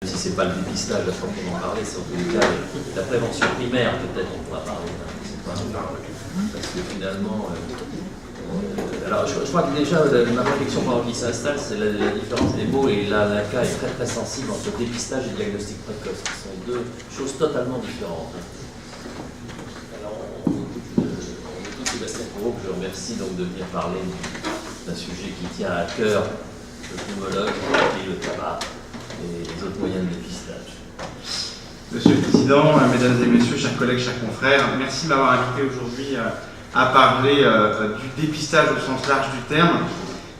Si ce n'est pas le dépistage à proprement parler, c'est en tous les cas la prévention primaire, peut-être on pourra parler. Parce que finalement, alors je crois que déjà ma réflexion pendant qu'il s'installe, c'est la différence des mots, et là l'ACA est très très sensible entre dépistage et diagnostic précoce, qui sont deux choses totalement différentes. Alors on écoute Sébastien Corot, que je remercie donc de venir parler d'un sujet qui tient à cœur le pneumologue, et le tabac et les autres moyens de dépistage. Monsieur le Président, Mesdames et Messieurs, chers collègues, chers confrères, merci de m'avoir invité aujourd'hui à parler du dépistage au sens large du terme.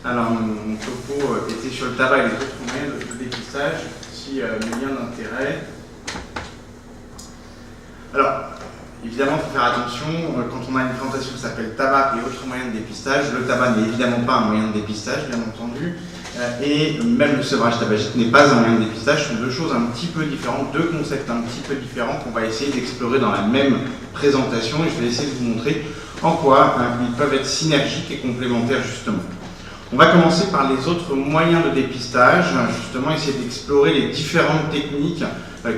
Alors, mon topo était sur le tabac et les autres moyens de dépistage, si mes liens d'intérêt. Alors, évidemment, il faut faire attention, quand on a une présentation qui s'appelle tabac et autres moyens de dépistage, le tabac n'est évidemment pas un moyen de dépistage, bien entendu, et même le sevrage tabagique n'est pas un moyen de dépistage. Ce sont deux choses un petit peu différentes, deux concepts un petit peu différents qu'on va essayer d'explorer dans la même présentation, et je vais essayer de vous montrer en quoi ils peuvent être synergiques et complémentaires justement. On va commencer par les autres moyens de dépistage, justement essayer d'explorer les différentes techniques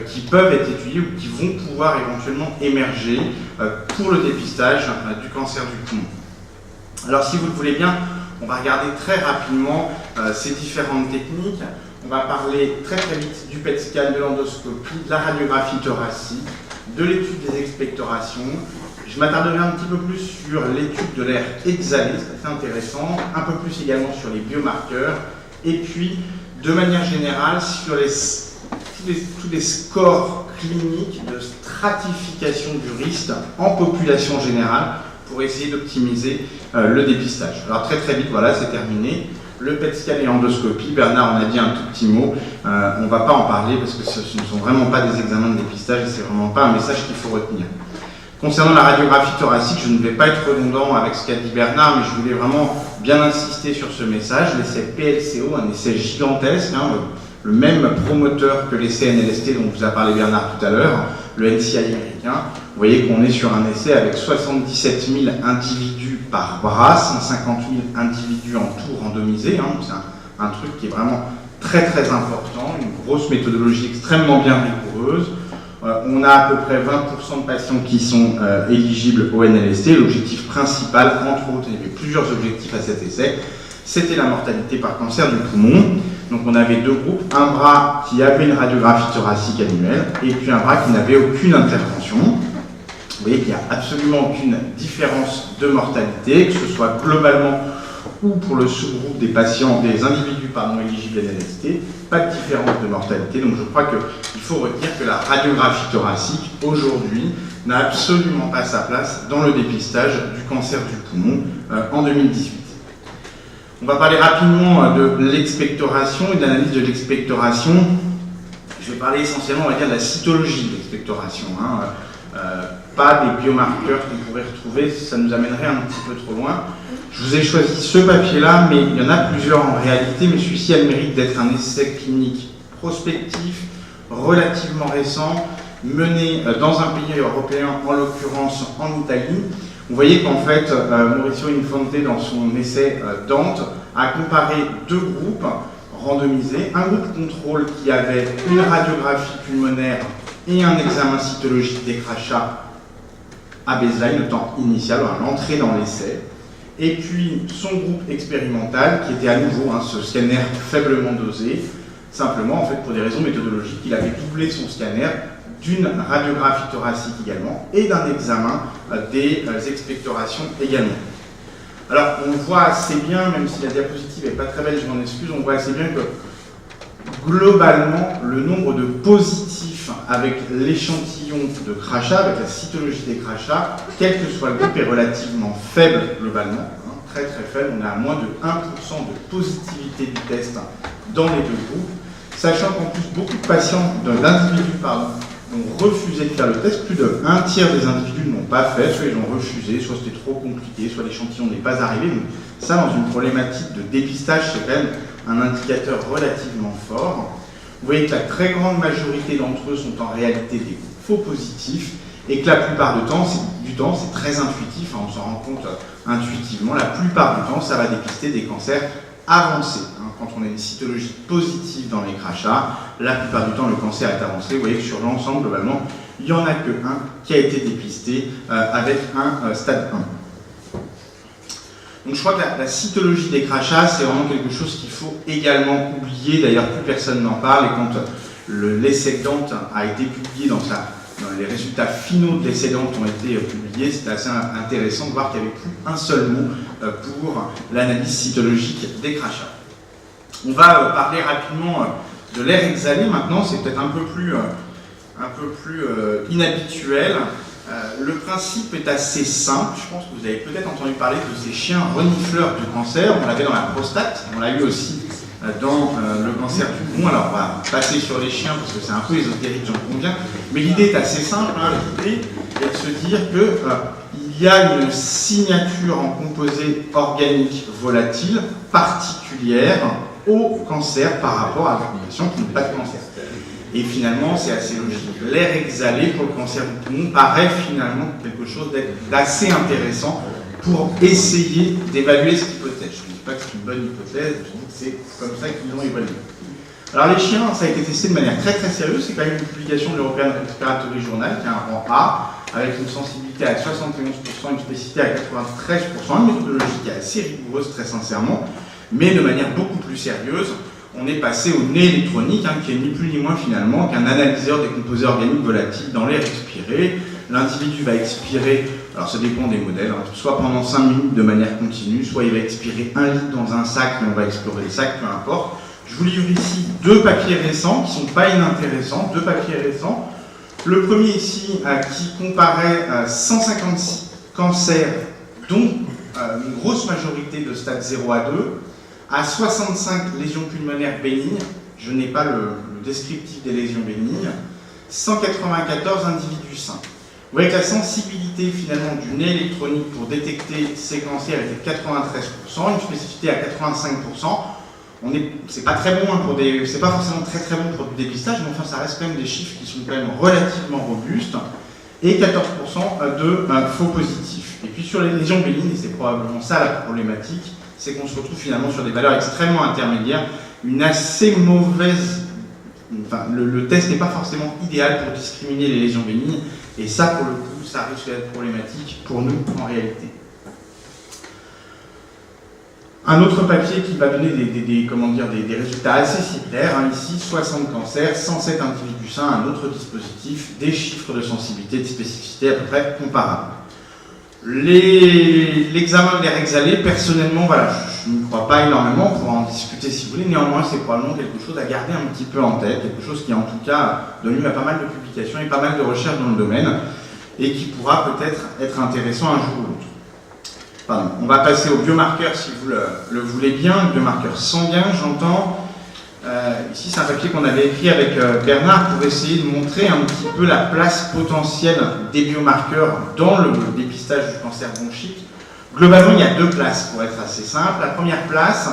qui peuvent être étudiées ou qui vont pouvoir éventuellement émerger pour le dépistage du cancer du poumon. Alors si vous le voulez bien, on va regarder très rapidement ces différentes techniques. On va parler très très vite du PET scan, de l'endoscopie, de la radiographie thoracique, de l'étude des expectorations. Je m'attarderai un petit peu plus sur l'étude de l'air exhalé, c'est assez intéressant, un peu plus également sur les biomarqueurs, et puis de manière générale sur tous les scores cliniques de stratification du risque en population générale pour essayer d'optimiser le dépistage. Alors très très vite, voilà, c'est terminé. Le PET scan et l'endoscopie, Bernard en a dit un tout petit mot, on ne va pas en parler parce que ce ne sont vraiment pas des examens de dépistage et c'est vraiment pas un message qu'il faut retenir. Concernant la radiographie thoracique, je ne vais pas être redondant avec ce qu'a dit Bernard, mais je voulais vraiment bien insister sur ce message. L'essai PLCO, un essai gigantesque, le même promoteur que l'essai NLST dont vous a parlé Bernard tout à l'heure, le NCI américain. Vous voyez qu'on est sur un essai avec 77 000 individus par bras, 150 000 individus en tout randomisés. C'est un truc qui est vraiment très très important, une grosse méthodologie extrêmement bien rigoureuse. On a à peu près 20% de patients qui sont éligibles au NLST. L'objectif principal, entre autres, il y avait plusieurs objectifs à cet essai, c'était la mortalité par cancer du poumon. Donc on avait deux groupes, un bras qui avait une radiographie thoracique annuelle et puis un bras qui n'avait aucune intervention. Vous voyez qu'il n'y a absolument aucune différence de mortalité, que ce soit globalement ou pour le sous-groupe des patients, des individus éligibles à NLST, pas de différence de mortalité. Donc je crois qu'il faut retenir que la radiographie thoracique, aujourd'hui, n'a absolument pas sa place dans le dépistage du cancer du poumon en 2018. On va parler rapidement de l'expectoration et de l'analyse de l'expectoration. Je vais parler essentiellement, on va dire, de la cytologie de l'expectoration. Pas des biomarqueurs qu'on pourrait retrouver, ça nous amènerait un petit peu trop loin. Je vous ai choisi ce papier-là, mais il y en a plusieurs en réalité, mais celui-ci a le mérite d'être un essai clinique prospectif, relativement récent, mené dans un pays européen, en l'occurrence en Italie. Vous voyez qu'en fait, Mauricio Infante, dans son essai Dante, a comparé deux groupes randomisés. Un groupe contrôle qui avait une radiographie pulmonaire et un examen cytologique des crachats à baseline, le temps initial, à l'entrée dans l'essai. Et puis son groupe expérimental, qui était à nouveau ce scanner faiblement dosé, simplement, en fait, pour des raisons méthodologiques, il avait doublé son scanner d'une radiographie thoracique également et d'un examen des expectorations également. Alors, on voit assez bien, même si la diapositive n'est pas très belle, je m'en excuse, on voit assez bien que globalement, le nombre de positifs avec l'échantillon de crachat, avec la cytologie des crachats, quel que soit le groupe, est relativement faible globalement, très très faible. On est à moins de 1% de positivité du test dans les deux groupes, sachant qu'en plus, beaucoup de patients, d'individus, ont refusé de faire le test. Plus d'un tiers des individus ne l'ont pas fait, soit ils ont refusé, soit c'était trop compliqué, soit l'échantillon n'est pas arrivé. Donc ça, dans une problématique de dépistage, c'est quand même un indicateur relativement fort. Vous voyez que la très grande majorité d'entre eux sont en réalité des faux positifs et que la plupart du temps, c'est très intuitif, on s'en rend compte intuitivement, la plupart du temps, ça va dépister des cancers avancé. Quand on a une cytologie positive dans les crachats, la plupart du temps le cancer est avancé. Vous voyez que sur l'ensemble, globalement, il n'y en a que un qui a été dépisté avec un stade 1. Donc je crois que la cytologie des crachats, c'est vraiment quelque chose qu'il faut également oublier. D'ailleurs, plus personne n'en parle. Et quand l'essai Dante a été publié dans les résultats finaux de l'essai Dante ont été publiés, c'était assez intéressant de voir qu'il n'y avait plus un seul mot pour l'analyse cytologique des crachats. On va parler rapidement de l'air exhalé maintenant, c'est peut-être un peu plus inhabituel. Le principe est assez simple, je pense que vous avez peut-être entendu parler de ces chiens renifleurs du cancer, on l'avait dans la prostate, on l'a eu aussi dans le cancer du poumon. Alors on va passer sur les chiens parce que c'est un peu ésotérique, j'en conviens, mais l'idée est assez simple, l'idée est de se dire qu'il y a une signature en composé organique volatile particulière au cancer par rapport à la population qui n'a pas de cancer. Et finalement, c'est assez logique. L'air exhalé pour le cancer du poumon paraît finalement quelque chose d'assez intéressant pour essayer d'évaluer cette hypothèse. Je ne dis pas que c'est une bonne hypothèse, je dis que c'est comme ça qu'ils l'ont évalué. Alors les chiens, ça a été testé de manière très très sérieuse, c'est quand même une publication de l'European Respiratory Journal qui a un rang A, avec une sensibilité à 71%, une spécificité à 93%, une méthodologie qui est assez rigoureuse très sincèrement, mais de manière beaucoup plus sérieuse. On est passé au nez électronique, qui est ni plus ni moins finalement qu'un analyseur des composés organiques volatiles dans l'air expiré. L'individu va expirer, alors ça dépend des modèles, soit pendant 5 minutes de manière continue, soit il va expirer 1 litre dans un sac, mais on va explorer les sacs, peu importe. Je vous livre ici 2 papiers récents qui ne sont pas inintéressants, 2 papiers récents. Le premier ici qui comparait 156 cancers, dont une grosse majorité de stade 0 à 2, à 65 lésions pulmonaires bénignes, je n'ai pas le descriptif des lésions bénignes, 194 individus sains. Vous voyez que la sensibilité finalement du nez électronique pour détecter ces cancers était 93%, une spécificité à 85%. C'est pas très bon c'est pas forcément très très bon pour du dépistage, mais enfin ça reste quand même des chiffres qui sont quand même relativement robustes, et 14% de faux positifs. Et puis sur les lésions bénignes, et c'est probablement ça la problématique, c'est qu'on se retrouve finalement sur des valeurs extrêmement intermédiaires, une assez mauvaise... Enfin, le test n'est pas forcément idéal pour discriminer les lésions bénignes, et ça, pour le coup, ça risque d'être problématique pour nous en réalité. Un autre papier qui va donner des résultats assez similaires, ici, 60 cancers, 107 individus sains, un autre dispositif, des chiffres de sensibilité, de spécificité à peu près comparables. L'examen de l'air exhalé, personnellement, voilà, je ne crois pas énormément, on pourra en discuter si vous voulez, néanmoins c'est probablement quelque chose à garder un petit peu en tête, quelque chose qui en tout cas donne lieu à pas mal de publications et pas mal de recherches dans le domaine, et qui pourra peut-être être intéressant un jour ou l'autre. Pardon. On va passer au biomarqueur si vous le voulez bien, le biomarqueur sanguin, j'entends. Ici, c'est un papier qu'on avait écrit avec Bernard pour essayer de montrer un petit peu la place potentielle des biomarqueurs dans le dépistage du cancer bronchique. Globalement, il y a 2 places pour être assez simple. La première place,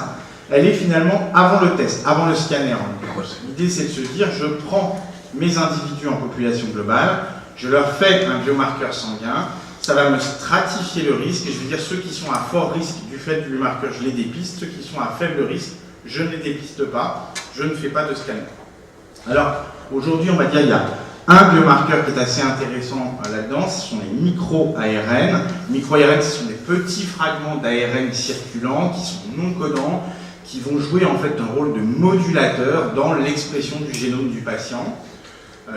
elle est finalement avant le test, avant le scanner. L'idée, c'est de se dire, je prends mes individus en population globale, je leur fais un biomarqueur sanguin, ça va me stratifier le risque, et je vais dire ceux qui sont à fort risque du fait du biomarqueur, je les dépiste, ceux qui sont à faible risque, je ne les dépiste pas, je ne fais pas de scanner. Alors, aujourd'hui, on va dire qu'il y a un biomarqueur qui est assez intéressant là-dedans, ce sont les micro-ARN. Micro-ARN, ce sont des petits fragments d'ARN circulants qui sont non codants, qui vont jouer en fait un rôle de modulateur dans l'expression du génome du patient.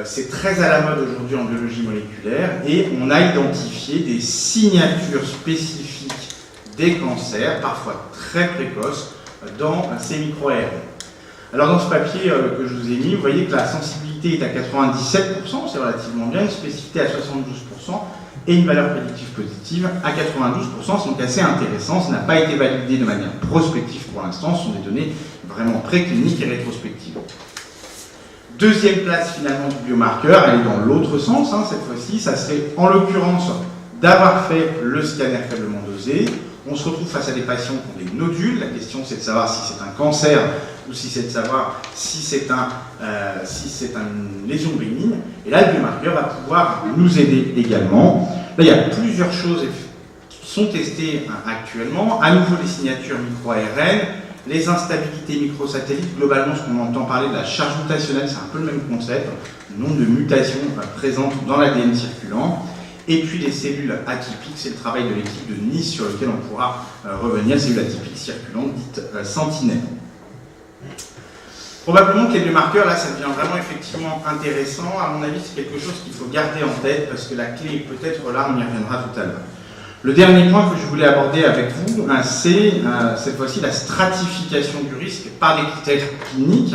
C'est très à la mode aujourd'hui en biologie moléculaire, et on a identifié des signatures spécifiques des cancers, parfois très précoces, dans ces micro-ARN. Alors dans ce papier que je vous ai mis, vous voyez que la sensibilité est à 97%, c'est relativement bien, une spécificité à 72% et une valeur prédictive positive à 92%, c'est donc assez intéressant, ça n'a pas été validé de manière prospective pour l'instant, ce sont des données vraiment précliniques et rétrospectives. Deuxième place finalement du biomarqueur, elle est dans l'autre sens, cette fois-ci, ça serait en l'occurrence d'avoir fait le scanner faiblement dosé. On se retrouve face à des patients qui ont des nodules. La question, c'est de savoir si c'est un cancer ou si c'est de savoir si c'est une lésion bénigne. Et là, le biomarqueur va pouvoir nous aider également. Là, il y a plusieurs choses qui sont testées actuellement. À nouveau, les signatures micro-ARN, les instabilités microsatellites, globalement ce qu'on entend parler de la charge mutationnelle, c'est un peu le même concept, le nombre de mutations présentes dans l'ADN circulant, et puis les cellules atypiques, c'est le travail de l'équipe de Nice sur lequel on pourra revenir, cellules atypiques circulantes dites sentinelles. Probablement qu'il y a des marqueurs, là ça devient vraiment effectivement intéressant, à mon avis c'est quelque chose qu'il faut garder en tête, parce que la clé est peut-être là, on y reviendra tout à l'heure. Le dernier point que je voulais aborder avec vous, c'est cette fois-ci la stratification du risque par des critères cliniques.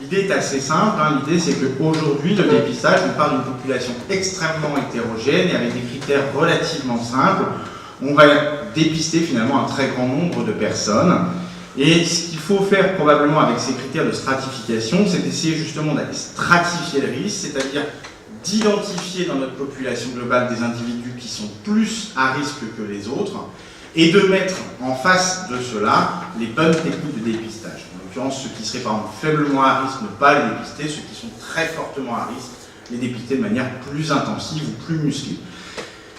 L'idée est assez simple, l'idée c'est qu'aujourd'hui, le dépistage, on parle d'une population extrêmement hétérogène et avec des critères relativement simples. On va dépister finalement un très grand nombre de personnes. Et ce qu'il faut faire probablement avec ces critères de stratification, c'est d'essayer justement d'aller stratifier le risque, c'est-à-dire d'identifier dans notre population globale des individus qui sont plus à risque que les autres et de mettre en face de cela les bonnes techniques de dépistage. En l'occurrence, ceux qui seraient par exemple faiblement à risque, ne pas les dépister, ceux qui sont très fortement à risque, les dépister de manière plus intensive ou plus musclée.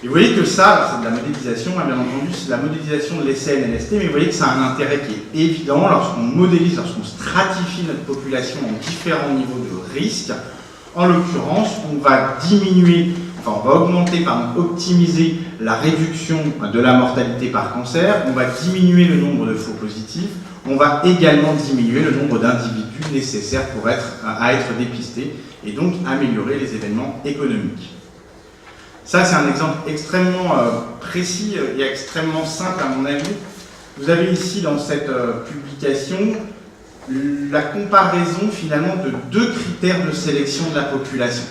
Et vous voyez que ça, c'est de la modélisation, bien entendu, c'est de la modélisation de l'essai NLST, mais vous voyez que ça a un intérêt qui est évident lorsqu'on modélise, lorsqu'on stratifie notre population en différents niveaux de risque. En l'occurrence, on va optimiser la réduction de la mortalité par cancer, on va diminuer le nombre de faux positifs, on va également diminuer le nombre d'individus nécessaires pour être dépistés et donc améliorer les événements économiques. Ça, c'est un exemple extrêmement précis et extrêmement simple à mon avis. Vous avez ici dans cette publication la comparaison finalement de deux critères de sélection de la population.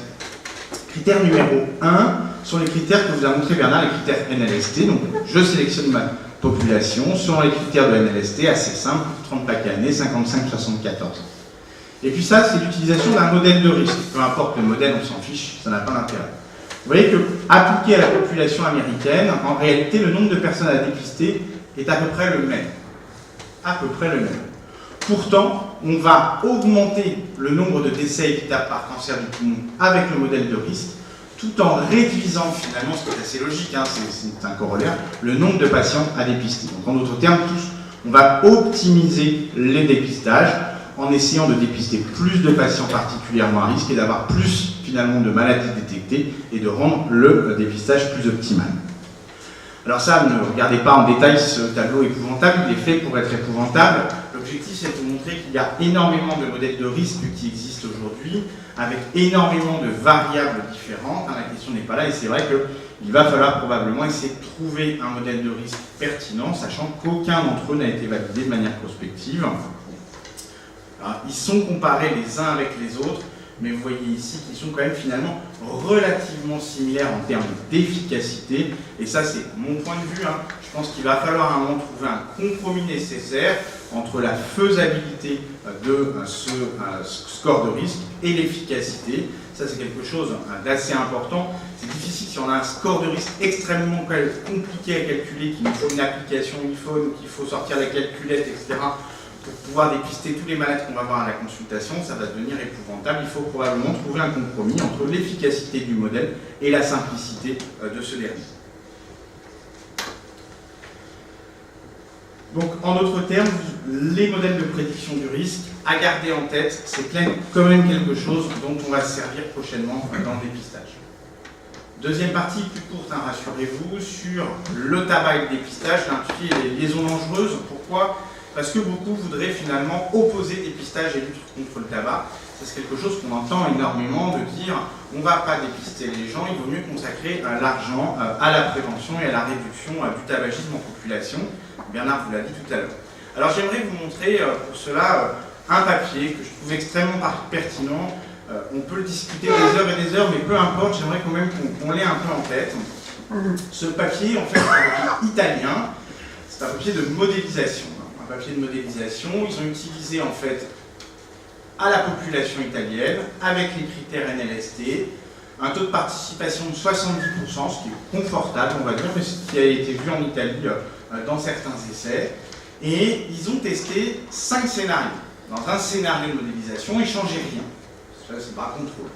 Critère numéro 1 sont les critères que vous a montré Bernard, les critères NLST. Donc, je sélectionne ma population selon les critères de NLST, assez simple, 30 plaques années, 55-74. Et puis ça, c'est l'utilisation d'un modèle de risque. Peu importe le modèle, on s'en fiche, ça n'a pas d'intérêt. Vous voyez que, appliqué à la population américaine, en réalité, le nombre de personnes à dépister est à peu près le même. À peu près le même. Pourtant, on va augmenter le nombre de décès évitables par cancer du poumon avec le modèle de risque, tout en réduisant finalement, ce qui est assez logique, c'est un corollaire, le nombre de patients à dépister. Donc en d'autres termes, on va optimiser les dépistages en essayant de dépister plus de patients particulièrement à risque et d'avoir plus finalement de maladies détectées et de rendre le dépistage plus optimal. Alors ça, ne regardez pas en détail ce tableau épouvantable, il est fait pour être épouvantable. L'objectif, c'est de vous montrer qu'il y a énormément de modèles de risque qui existent aujourd'hui, avec énormément de variables différentes. La question n'est pas là, et c'est vrai qu'il va falloir probablement essayer de trouver un modèle de risque pertinent, sachant qu'aucun d'entre eux n'a été validé de manière prospective. Alors, ils sont comparés les uns avec les autres, mais vous voyez ici qu'ils sont quand même finalement relativement similaires en termes d'efficacité. Et ça, c'est mon point de vue. Je pense qu'il va falloir à un moment trouver un compromis nécessaire entre la faisabilité de ce score de risque et l'efficacité. Ça, c'est quelque chose d'assez important. C'est difficile si on a un score de risque extrêmement compliqué à calculer, qu'il nous faut une application iPhone, qu'il faut sortir la calculette, etc. Pour pouvoir dépister tous les malades qu'on va voir à la consultation, ça va devenir épouvantable. Il faut probablement trouver un compromis entre l'efficacité du modèle et la simplicité de ce dernier. Donc, en d'autres termes, les modèles de prédiction du risque, à garder en tête, c'est quand même quelque chose dont on va se servir prochainement dans le dépistage. Deuxième partie, plus courte, rassurez-vous, sur le tabac et le dépistage, l'intitulé les liaisons dangereuses. Pourquoi ? Parce que beaucoup voudraient finalement opposer dépistage et lutte contre le tabac. C'est quelque chose qu'on entend énormément, de dire on ne va pas dépister les gens, il vaut mieux consacrer l'argent à la prévention et à la réduction du tabagisme en population. Bernard vous l'a dit tout à l'heure. Alors j'aimerais vous montrer pour cela un papier que je trouve extrêmement pertinent. On peut le discuter des heures et des heures, mais peu importe, j'aimerais quand même qu'on l'ait un peu en tête. Ce papier, en fait, c'est un papier italien, c'est un papier de modélisation. Papier de modélisation, ils ont utilisé en fait à la population italienne, avec les critères NLST, un taux de participation de 70%, ce qui est confortable, on va dire, mais ce qui a été vu en Italie dans certains essais. Et ils ont testé 5 scénarios. Dans un scénario de modélisation, ils ne changeaient rien. Ça, c'est par contrôle.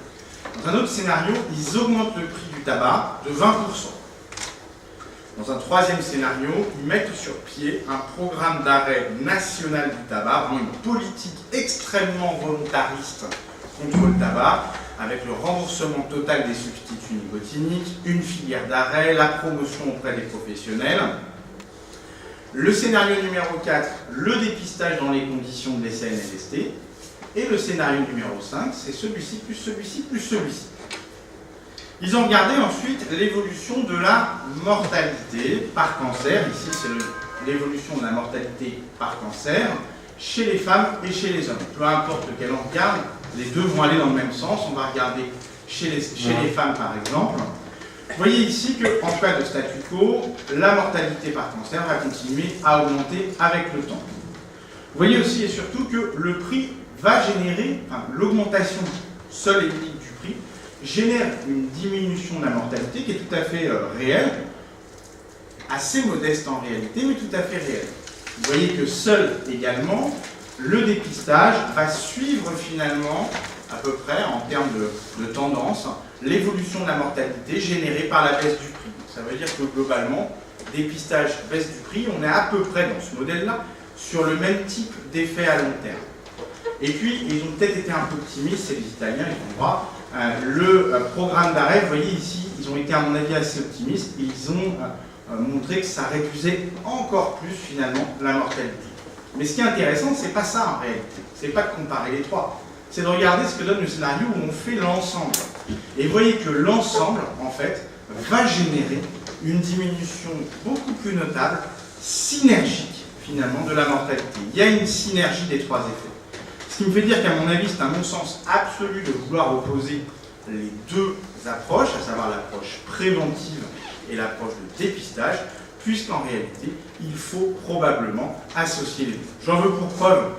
Dans un autre scénario, ils augmentent le prix du tabac de 20%. Dans un troisième scénario, ils mettent sur pied un programme d'arrêt national du tabac, vraiment une politique extrêmement volontariste contre le tabac, avec le remboursement total des substituts nicotiniques, une filière d'arrêt, la promotion auprès des professionnels. Le scénario numéro 4, le dépistage dans les conditions de l'essai NLST. Et le scénario numéro 5, c'est celui-ci, plus celui-ci, plus celui-ci. Ils ont regardé ensuite l'évolution de la mortalité par cancer. Ici, c'est l'évolution de la mortalité par cancer chez les femmes et chez les hommes. Peu importe lequel on regarde, les deux vont aller dans le même sens. On va regarder chez les femmes, par exemple. Vous voyez ici qu'en cas de statu quo, la mortalité par cancer va continuer à augmenter avec le temps. Vous voyez aussi et surtout que le prix va générer, enfin, l'augmentation seule et unique du prix, génère une diminution de la mortalité qui est tout à fait réelle, assez modeste en réalité, mais tout à fait réelle. Vous voyez que seul également, le dépistage va suivre finalement, à peu près en termes de tendance, l'évolution de la mortalité générée par la baisse du prix. Ça veut dire que globalement, dépistage, baisse du prix, on est à peu près dans ce modèle-là sur le même type d'effet à long terme. Et puis, ils ont peut-être été un peu optimistes, c'est les Italiens, ils vont voir. Le programme d'arrêt, vous voyez ici, ils ont été à mon avis assez optimistes et ils ont montré que ça réduisait encore plus finalement la mortalité. Mais ce qui est intéressant, c'est pas ça en réalité, c'est pas de comparer les trois, c'est de regarder ce que donne le scénario où on fait l'ensemble. Et vous voyez que l'ensemble, en fait, va générer une diminution beaucoup plus notable, synergique finalement de la mortalité. Il y a une synergie des trois effets. Ce qui me fait dire qu'à mon avis, c'est un non-sens absolu de vouloir opposer les deux approches, à savoir l'approche préventive et l'approche de dépistage, puisqu'en réalité, il faut probablement associer les deux. J'en veux pour preuve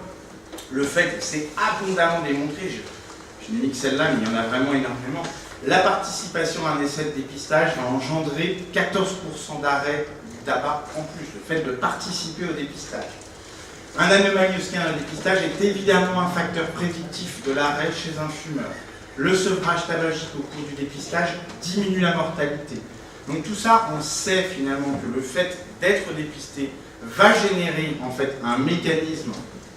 le fait que c'est abondamment démontré, je n'ai mis que celle-là, mais il y en a vraiment énormément, la participation à un essai de dépistage va engendrer 14% d'arrêt du tabac en plus, le fait de participer au dépistage. Un anomalie aussi à un dépistage est évidemment un facteur prédictif de l'arrêt chez un fumeur. Le sevrage tabagique au cours du dépistage diminue la mortalité. Donc tout ça, on sait finalement que le fait d'être dépisté va générer en fait un mécanisme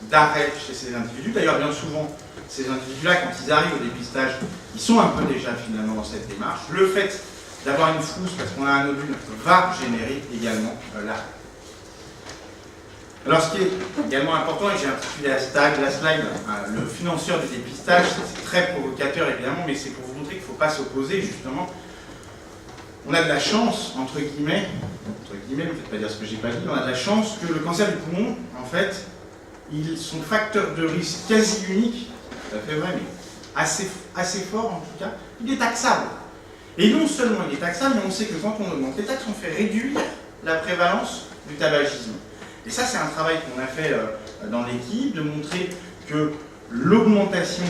d'arrêt chez ces individus. D'ailleurs, bien souvent, ces individus-là, quand ils arrivent au dépistage, ils sont un peu déjà finalement dans cette démarche. Le fait d'avoir une frousse parce qu'on a un nodule va générer également l'arrêt. Alors, ce qui est également important, et j'ai intitulé la slide, le financeur du dépistage, c'est très provocateur évidemment, mais c'est pour vous montrer qu'il ne faut pas s'opposer justement. On a de la chance, entre guillemets, ne me faites pas dire ce que j'ai pas dit, on a de la chance que le cancer du poumon, en fait, son facteur de risque quasi unique, tout à fait vrai, mais assez fort en tout cas, il est taxable. Et non seulement il est taxable, mais on sait que quand on augmente les taxes, on fait réduire la prévalence du tabagisme. Et ça, c'est un travail qu'on a fait dans l'équipe, de montrer que l'augmentation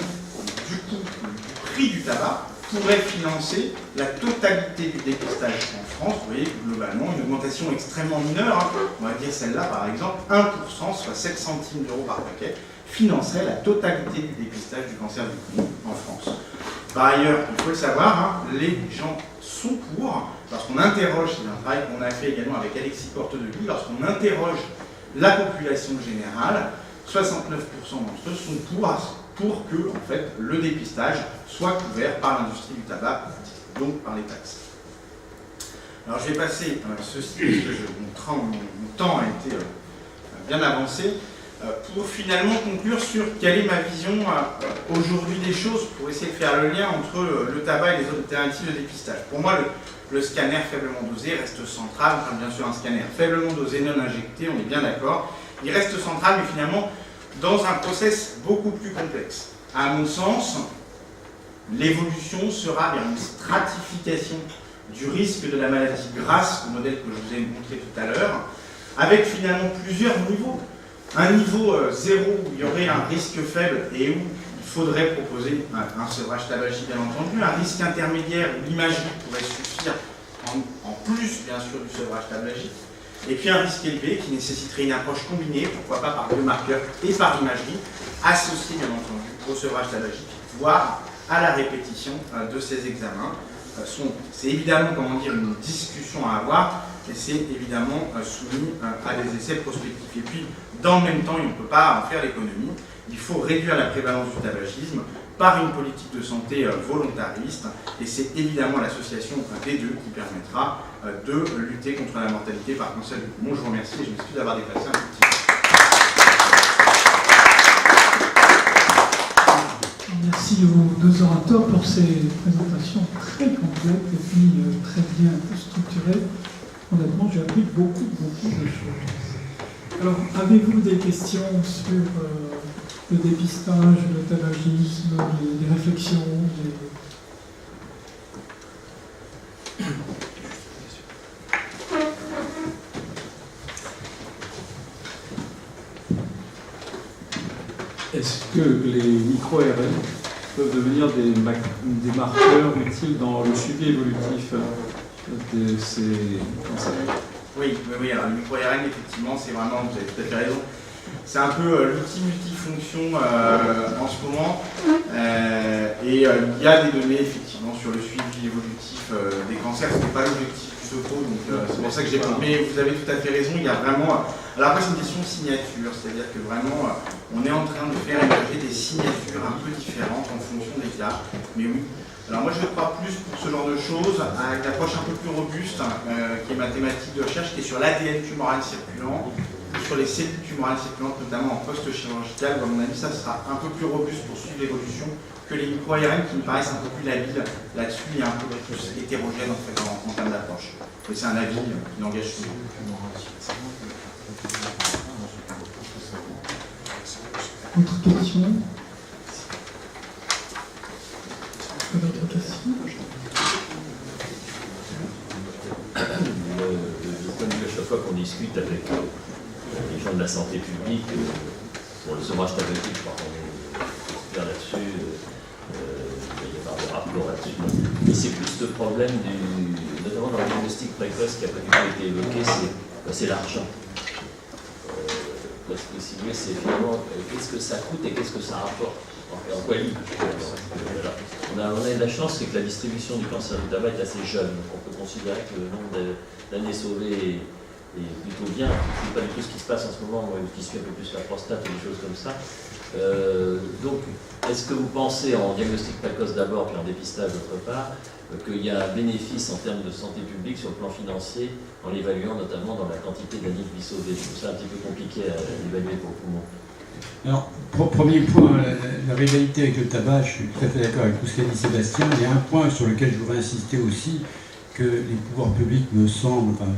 du coût, du prix du tabac pourrait financer la totalité du dépistage en France. Vous voyez, globalement, une augmentation extrêmement mineure, hein. On va dire celle-là par exemple, 1%, soit 7 centimes d'euros par paquet, financerait la totalité du dépistage du cancer du poumon en France. Par ailleurs, il faut le savoir, hein, les gens sont pour, lorsqu'on interroge, c'est un travail qu'on a fait également avec Alexis Porte-de-Vie, lorsqu'on interroge la population générale, 69% d'entre eux sont pour que en fait, le dépistage soit couvert par l'industrie du tabac, donc par les taxes. Alors je vais passer ceci, parce que mon temps a été bien avancé, pour finalement conclure sur quelle est ma vision aujourd'hui des choses, pour essayer de faire le lien entre le tabac et les autres alternatives de dépistage. Pour moi, le scanner faiblement dosé reste central, enfin bien sûr un scanner faiblement dosé, non injecté, on est bien d'accord. Il reste central, mais finalement dans un process beaucoup plus complexe. À mon sens, l'évolution sera vers une stratification du risque de la maladie grâce au modèle que je vous ai montré tout à l'heure, avec finalement plusieurs niveaux. Un niveau 0 où il y aurait un risque faible et où il faudrait proposer un sevrage tabagique bien entendu, un risque intermédiaire où l'imagerie pourrait suffire en plus bien sûr du sevrage tabagique, et puis un risque élevé qui nécessiterait une approche combinée, pourquoi pas par biomarqueurs et par imagerie, associée bien entendu au sevrage tabagique, voire à la répétition de ces examens. C'est évidemment, comment dire, une discussion à avoir, et c'est évidemment soumis à des essais prospectifs. Et puis, dans le même temps, on ne peut pas en faire l'économie. Il faut réduire la prévalence du tabagisme par une politique de santé volontariste, et c'est évidemment l'association des deux qui permettra de lutter contre la mortalité par cancer du poumon. Je vous remercie et je m'excuse d'avoir dépassé un petit peu. Merci aux deux orateurs pour ces présentations très complètes et puis très bien structurées. Honnêtement, j'ai appris beaucoup de choses. Alors, avez-vous des questions sur le dépistage, le tabagisme, des réflexions Est-ce que les micro-ARN peuvent devenir des marqueurs utiles dans le suivi évolutif de ces cancers? Oui, alors le micro-ARN, effectivement, c'est vraiment, vous avez tout à fait raison, c'est un peu l'outil multifonction en ce moment, et il y a des données, effectivement, sur le suivi évolutif des cancers. Ce n'est pas l'objectif du SOPO, donc c'est pour ça que j'ai... Mais vous avez tout à fait raison, il y a vraiment... Alors après, c'est une question de signature, c'est-à-dire que vraiment, on est en train de faire émerger des signatures un peu différentes en fonction des cas, mais oui. Alors moi, je crois plus pour ce genre de choses à une approche un peu plus robuste, qui est ma thématique de recherche, qui est sur l'ADN tumoral circulant, sur les cellules tumorales circulantes, notamment en post-chirurgical. À mon avis, ça sera un peu plus robuste pour suivre l'évolution que les micro-ARN qui me paraissent un peu plus labiles là-dessus et un peu plus hétérogènes en fait en termes d'approche. Mais c'est un avis qui n'engage tout le monde. Autre question? D'autres questions? À chaque fois qu'on discute avec les gens de la santé publique, pour le sevrage thérapeutique, je crois qu'on est clair là-dessus, il y a pas de rapport là-dessus. Mais c'est plus le problème, notamment dans le diagnostic précoce qui n'a pas du tout été évoqué, c'est l'argent. Parce que si vous voulez, c'est finalement qu'est-ce que ça coûte et qu'est-ce que ça rapporte en qualité. Voilà. On a de la chance, c'est que la distribution du cancer du tabac est assez jeune. Donc on peut considérer que le nombre d'années sauvées est plutôt bien. Je ne sais pas du tout ce qui se passe en ce moment, moi qui suis un peu plus la prostate ou des choses comme ça. Donc, est-ce que vous pensez en diagnostic précoce d'abord, puis en dépistage d'autre part, qu'il y a un bénéfice en termes de santé publique sur le plan financier, en l'évaluant notamment dans la quantité d'années de vie sauvées? Je trouve ça un petit peu compliqué à évaluer pour le poumon. Alors, premier point, la rivalité avec le tabac, je suis tout à fait d'accord avec tout ce qu'a dit Sébastien. Il y a un point sur lequel je voudrais insister aussi, que les pouvoirs publics me semblent, enfin,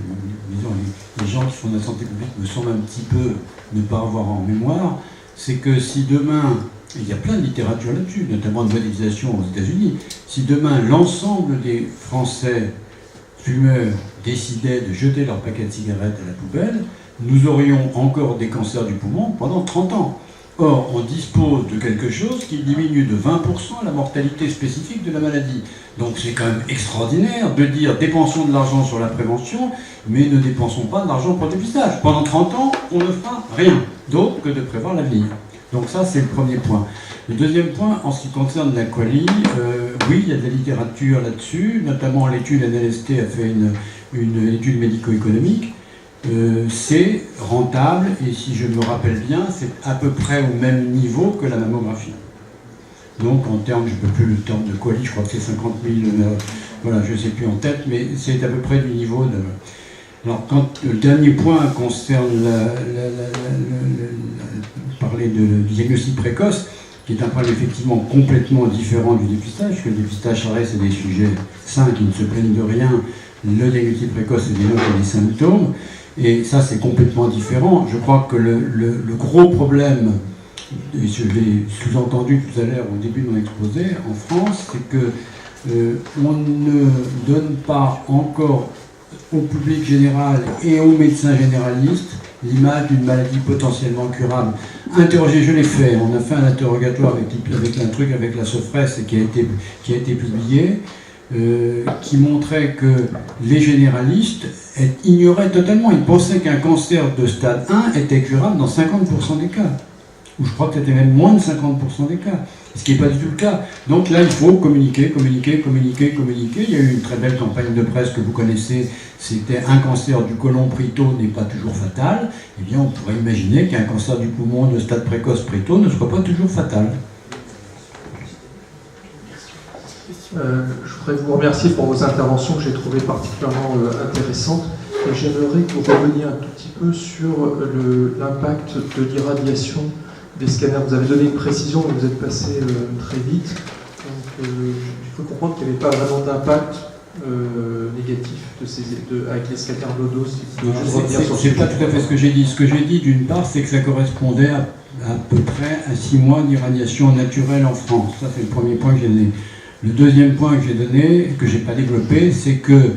disons, les gens qui font de la santé publique me semblent un petit peu ne pas avoir en mémoire, c'est que si demain, il y a plein de littérature là-dessus, notamment de modélisation aux États-Unis, si demain l'ensemble des Français fumeurs décidaient de jeter leur paquet de cigarettes à la poubelle, nous aurions encore des cancers du poumon pendant 30 ans. Or, on dispose de quelque chose qui diminue de 20% la mortalité spécifique de la maladie. Donc c'est quand même extraordinaire de dire dépensons de l'argent sur la prévention, mais ne dépensons pas de l'argent pour le dépistage. Pendant 30 ans, on ne fera rien d'autre que de prévoir l'avenir. Donc ça, c'est le premier point. Le deuxième point, en ce qui concerne la quali, oui, il y a de la littérature là-dessus, notamment l'étude NLST a fait une étude médico-économique. C'est rentable, et si je me rappelle bien, c'est à peu près au même niveau que la mammographie. Donc en termes, je ne peux plus le terme de quali, je crois que c'est 50 000, voilà, je ne sais plus en tête, mais c'est à peu près du niveau de... Alors quand le dernier point concerne parler du diagnostic précoce, qui est un problème effectivement complètement différent du dépistage, parce que le dépistage, ça reste des sujets sains qui ne se plaignent de rien, le diagnostic précoce, c'est des notes et des symptômes, et ça c'est complètement différent. Je crois que le gros problème, et je l'ai sous-entendu tout à l'heure au début de mon exposé, en France, c'est que on ne donne pas encore au public général et aux médecins généralistes l'image d'une maladie potentiellement curable. Interroger, je l'ai fait, on a fait un interrogatoire avec un truc avec la Sofres qui a été publié, qui montrait que les généralistes ignoraient totalement, ils pensaient qu'un cancer de stade 1 était curable dans 50% des cas, ou je crois que c'était même moins de 50% des cas. ce qui n'est pas du tout le cas. Donc là, il faut communiquer. Il y a eu une très belle campagne de presse que vous connaissez, c'était un cancer du côlon prétôt n'est pas toujours fatal. Eh bien, on pourrait imaginer qu'un cancer du poumon de stade précoce prétôt ne soit pas toujours fatal. Je voudrais vous remercier pour vos interventions que j'ai trouvées particulièrement intéressantes. Et j'aimerais que vous reveniez un tout petit peu sur l'impact de l'irradiation des scanners. Vous avez donné une précision, mais vous êtes passé très vite. Donc, il faut comprendre qu'il n'y avait pas vraiment d'impact négatif avec les scanners Lodos. C'est pas tout à fait ce que j'ai dit. Ce que j'ai dit, d'une part, c'est que ça correspondait à peu près à 6 mois d'irradiation naturelle en France. Ça, c'est le premier point que j'ai donné. Le deuxième point que j'ai donné, que je n'ai pas développé, c'est que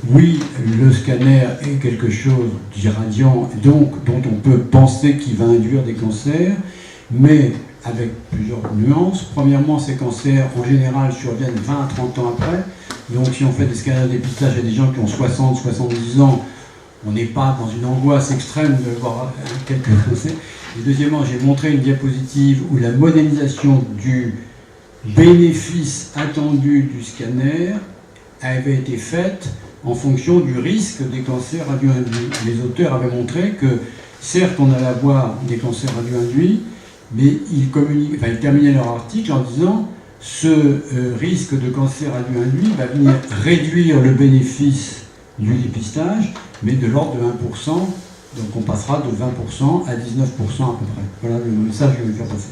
oui, le scanner est quelque chose d'irradiant, donc dont on peut penser qu'il va induire des cancers, mais avec plusieurs nuances. Premièrement, ces cancers, en général, surviennent 20 à 30 ans après. Donc si on fait des scanners de dépistage à des gens qui ont 60, 70 ans, on n'est pas dans une angoisse extrême de voir quelques cancers. Et deuxièmement, j'ai montré une diapositive où la modélisation du bénéfice attendu du scanner avait été faite en fonction du risque des cancers radio-induits. Les auteurs avaient montré que, certes, on allait avoir des cancers radio-induits, mais ils terminaient leur article en disant ce risque de cancer radio-induit va venir réduire le bénéfice du dépistage, mais de l'ordre de 1%. Donc on passera de 20% à 19% à peu près. Voilà le message que je vais faire passer.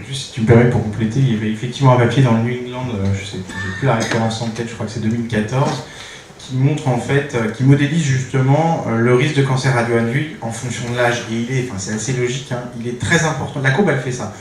Juste si tu me permets pour compléter, il y avait effectivement un papier dans le New England, je sais plus la référence en tête, je crois que c'est 2014, qui montre en fait, qui modélise justement le risque de cancer radio-induit en fonction de l'âge. Et c'est assez logique, hein, il est très important. La courbe elle fait ça.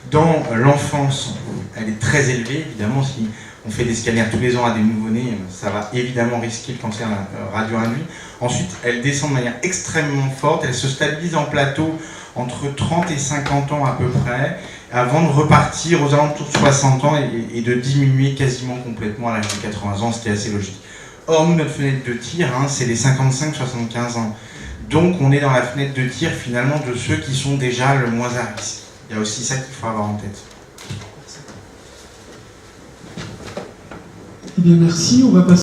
Dans l'enfance, elle est très élevée, évidemment, si on fait des scanners tous les ans à des nouveau-nés, ça va évidemment risquer le cancer radio-induit. Ensuite, elle descend de manière extrêmement forte, elle se stabilise en plateau entre 30 et 50 ans à peu près, avant de repartir aux alentours de 60 ans et de diminuer quasiment complètement à l'âge de 80 ans, ce qui est assez logique. Or, nous, notre fenêtre de tir, c'est les 55-75 ans. Donc, on est dans la fenêtre de tir, finalement, de ceux qui sont déjà le moins à risque. Il y a aussi ça qu'il faut avoir en tête. Eh bien, merci. On va passer